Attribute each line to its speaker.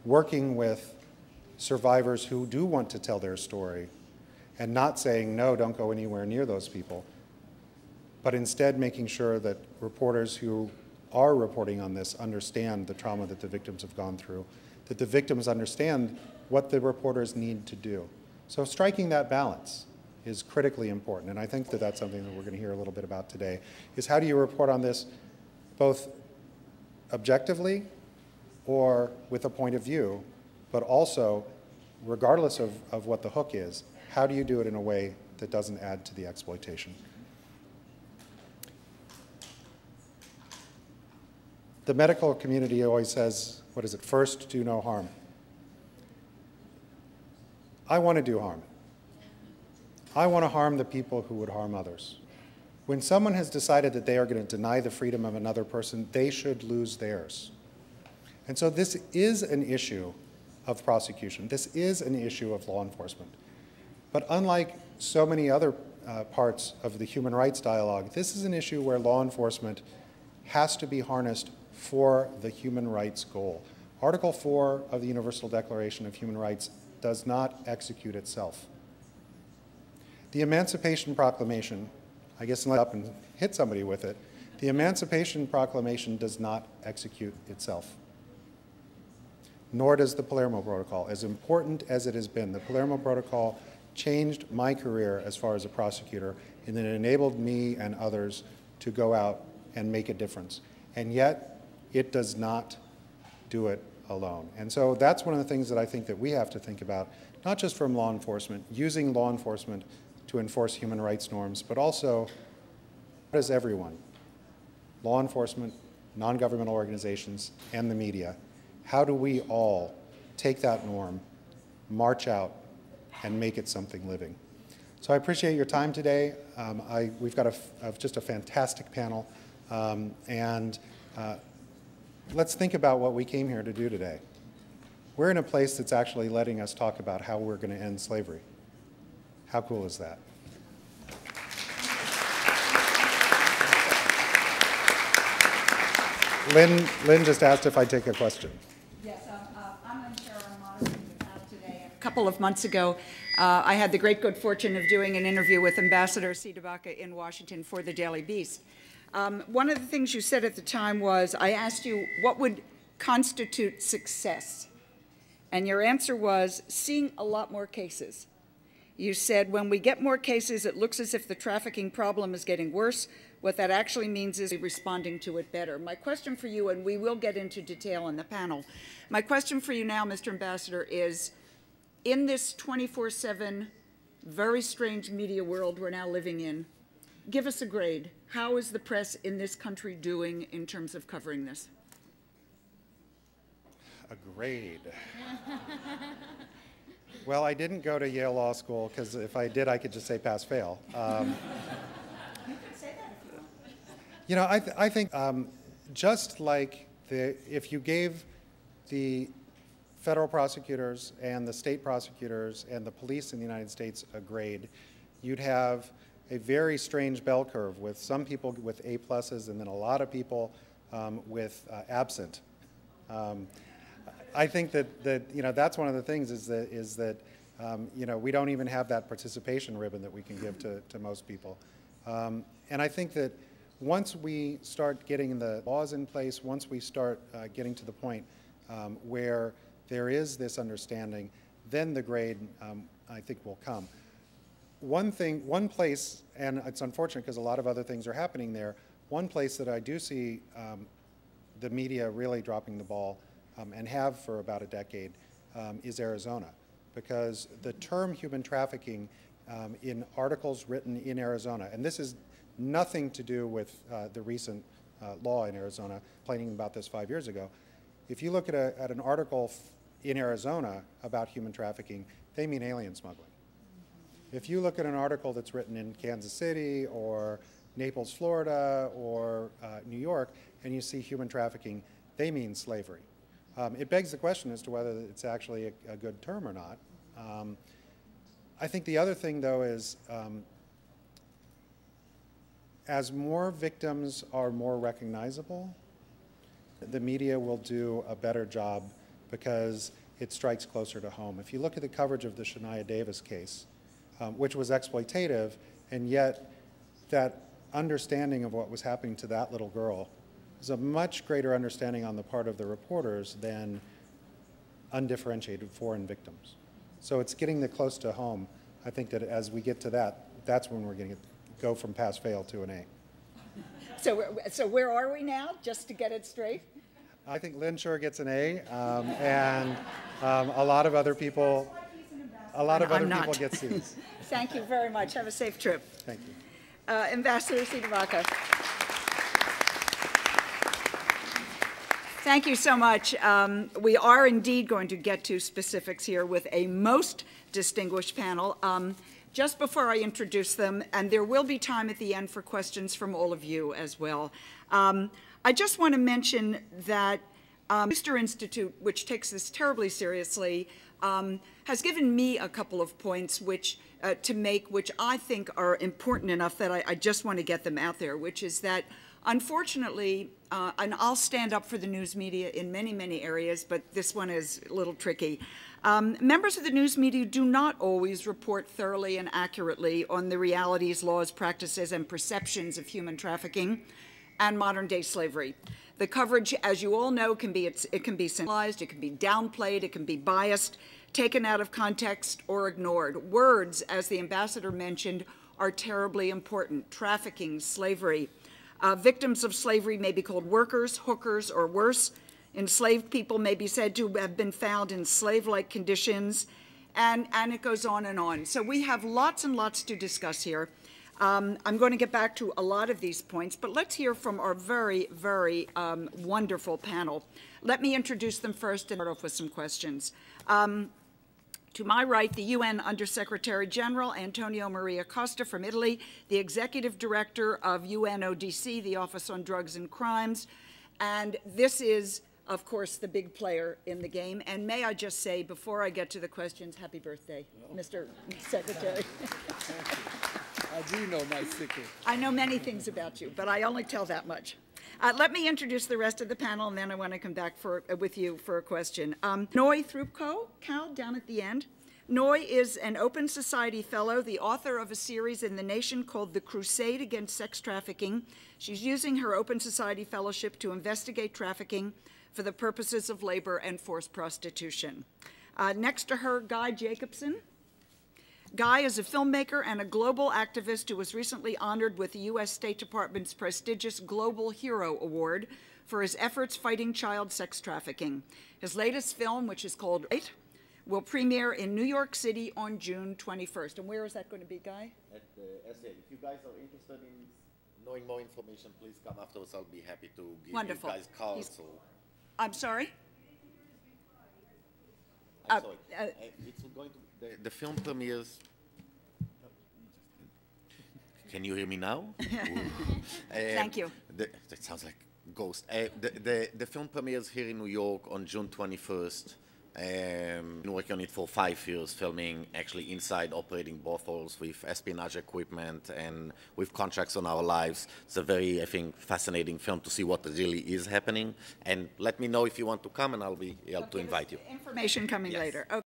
Speaker 1: working with survivors who do want to tell their story and not saying, no, don't go anywhere near those people, but instead making sure that reporters who are reporting on this understand the trauma that the victims have gone through, that the victims understand what the reporters need to do. So striking that balance is critically important, and I think that that's something that we're going to hear a little bit about today, is how do you report on this both objectively or with a point of view, but also, regardless of what the hook is, how do you do it in a way that doesn't add to the exploitation? The medical community always says, what is it, first, do no harm. I want to do harm. I want to harm the people who would harm others. When someone has decided that they are going to deny the freedom of another person, they should lose theirs. And so this is an issue of prosecution. This is an issue of law enforcement. But unlike so many other parts of the human rights dialogue, this is an issue where law enforcement has to be harnessed for the human rights goal. Article 4 of the Universal Declaration of Human Rights does not execute itself. The Emancipation Proclamation, I guess unless up and hit somebody with it, the Emancipation Proclamation does not execute itself. Nor does the Palermo Protocol. As important as it has been, the Palermo Protocol changed my career as far as a prosecutor, and it enabled me and others to go out and make a difference. And yet, it does not do it alone. And so that's one of the things that I think that we have to think about, not just from law enforcement, using law enforcement to enforce human rights norms, but also, how does everyone, law enforcement, non-governmental organizations, and the media, how do we all take that norm, march out, and make it something living? So I appreciate your time today. We've got just a fantastic panel, let's think about what we came here to do today. We're in a place that's actually letting us talk about how we're going to end slavery. How cool is that? Lynn just asked if I'd take a question.
Speaker 2: Yes, I'm Lynn Sherrill. I'm moderating the panel today. A couple of months ago, I had the great good fortune of doing an interview with Ambassador Sidibaka in Washington for the Daily Beast. One of the things you said at the time was, I asked you, what would constitute success? And your answer was, seeing a lot more cases. You said, when we get more cases, it looks as if the trafficking problem is getting worse. What that actually means is responding to it better. My question for you, and we will get into detail in the panel, my question for you now, Mr. Ambassador, is, in this 24/7, very strange media world we're now living in, give us a grade. How is the press in this country doing in terms of covering this?
Speaker 1: A grade. Well, I didn't go to Yale Law School, because if I did, I could just say pass-fail.
Speaker 2: You could say that if you want.
Speaker 1: You know, I think just like if you gave the federal prosecutors and the state prosecutors and the police in the United States a grade, you'd have a very strange bell curve with some people with A pluses and then a lot of people with absent. I think that you know, that's one of the things is that you know, we don't even have that participation ribbon that we can give to most people. And I think that once we start getting the laws in place, once we start getting to the point where there is this understanding, then the grade, I think, will come. One place, and it's unfortunate because a lot of other things are happening there, one place that I do see the media really dropping the ball, and have for about a decade, is Arizona. Because the term human trafficking in articles written in Arizona, and this is nothing to do with the recent law in Arizona, complaining about this 5 years ago. If you look at an article in Arizona about human trafficking, they mean alien smuggling. If you look at an article that's written in Kansas City or Naples, Florida, or New York, and you see human trafficking, they mean slavery. It begs the question as to whether it's actually a good term or not. I think the other thing, though, is as more victims are more recognizable, the media will do a better job because it strikes closer to home. If you look at the coverage of the Shania Davis case, which was exploitative, and yet that understanding of what was happening to that little girl is a much greater understanding on the part of the reporters than undifferentiated foreign victims. So it's getting the close to home. I think that as we get to that, that's when we're going to go from pass-fail to an A.
Speaker 2: So where are we now, just to get it straight?
Speaker 1: I think Lynn sure gets an A, and a lot of other people, people get C's.
Speaker 2: Thank you very much. Have a safe trip.
Speaker 1: Thank you.
Speaker 2: Ambassador Sidibaka. Thank you so much. We are indeed going to get to specifics here with a most distinguished panel. Just before I introduce them, and there will be time at the end for questions from all of you as well, I just want to mention that Schuster Institute, which takes this terribly seriously, has given me a couple of points to make, which I think are important enough that I just want to get them out there, which is that, unfortunately, and I'll stand up for the news media in many, many areas, but this one is a little tricky. Members of the news media do not always report thoroughly and accurately on the realities, laws, practices, and perceptions of human trafficking and modern-day slavery. The coverage, as you all know, can be sensationalized, it can be downplayed, it can be biased, taken out of context, or ignored. Words, as the ambassador mentioned, are terribly important. Trafficking, slavery. Victims of slavery may be called workers, hookers, or worse. Enslaved people may be said to have been found in slave-like conditions, and it goes on and on. So we have lots and lots to discuss here. I'm going to get back to a lot of these points, but let's hear from our very, very wonderful panel. Let me introduce them first and start off with some questions. To my right, the UN Undersecretary General Antonio Maria Costa from Italy, the Executive Director of UNODC, the Office on Drugs and Crimes, and this is, of course, the big player in the game. And may I just say, before I get to the questions, happy birthday, Mr. Secretary.
Speaker 3: I do know my secret.
Speaker 2: I know many things about you, but I only tell that much. Let me introduce the rest of the panel, and then I want to come back with you for a question. Noy Thrupko, Cal, down at the end. Noy is an Open Society Fellow, the author of a series in The Nation called The Crusade Against Sex Trafficking. She's using her Open Society Fellowship to investigate trafficking for the purposes of labor and forced prostitution. Next to her, Guy Jacobson. Guy is a filmmaker and a global activist who was recently honored with the U.S. State Department's prestigious Global Hero Award for his efforts fighting child sex trafficking. His latest film, which is called Right, will premiere in New York City on June 21st. And where is that going to be, Guy?
Speaker 4: At the SA. If you guys are interested in knowing more information, please come afterwards. I'll be happy to give
Speaker 2: Wonderful.
Speaker 4: you guys calls.
Speaker 2: I'm sorry?
Speaker 4: I'm sorry. It's going to the film premieres. Can you hear me now?
Speaker 2: Thank you.
Speaker 4: That sounds like a ghost. The film premieres here in New York on June 21st. Been working on it for 5 years, filming actually inside operating brothels with espionage equipment and with contracts on our lives. It's a very, I think, fascinating film to see what really is happening. And let me know if you want to come, and I'll be able to invite you.
Speaker 2: Information coming later. Okay.